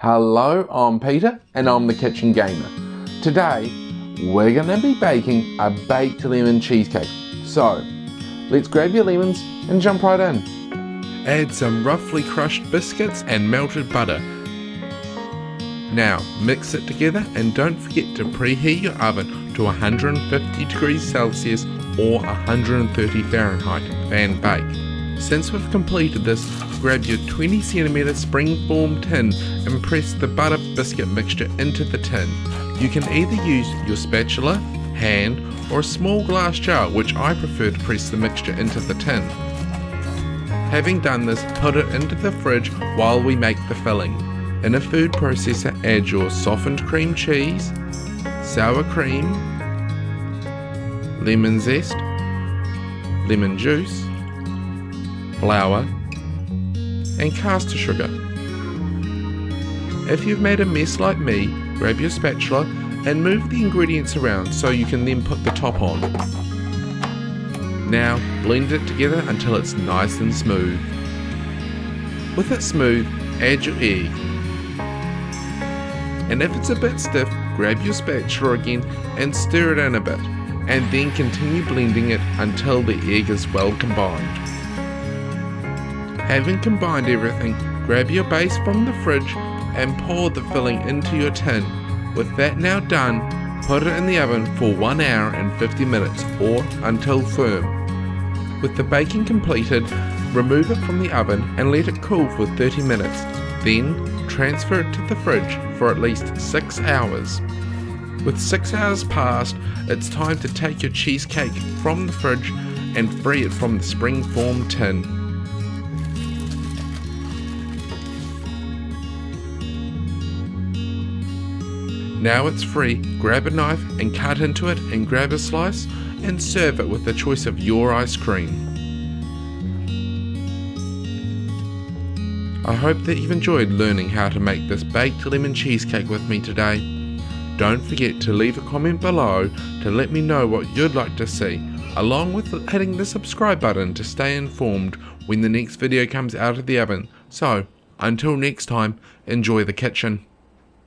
Hello, I'm Peter and I'm the Kitchen Gamer. Today, we're going to be baking a baked lemon cheesecake. So, let's grab your lemons and jump right in. Add some roughly crushed biscuits and melted butter. Now, mix it together and don't forget to preheat your oven to 150 degrees Celsius or 130 Fahrenheit and bake. Since we've completed this, grab your 20cm spring-form tin and press the butter biscuit mixture into the tin. You can either use your spatula, hand, or a small glass jar, which I prefer to press the mixture into the tin. Having done this, put it into the fridge while we make the filling. In a food processor, add your softened cream cheese, sour cream, lemon zest, lemon juice, flour, and caster sugar. If you've made a mess like me, grab your spatula and move the ingredients around so you can then put the top on. Now blend it together until it's nice and smooth. With it smooth, add your egg. And if it's a bit stiff, grab your spatula again and stir it in a bit, and then continue blending it until the egg is well combined. Having combined everything, grab your base from the fridge and pour the filling into your tin. With that now done, put it in the oven for 1 hour and 50 minutes or until firm. With the baking completed, remove it from the oven and let it cool for 30 minutes. Then transfer it to the fridge for at least 6 hours. With 6 hours passed, it's time to take your cheesecake from the fridge and free it from the spring-form tin. Now it's free, grab a knife and cut into it and grab a slice and serve it with the choice of your ice cream. I hope that you've enjoyed learning how to make this baked lemon cheesecake with me today. Don't forget to leave a comment below to let me know what you'd like to see, along with hitting the subscribe button to stay informed when the next video comes out of the oven. So, until next time, enjoy the kitchen.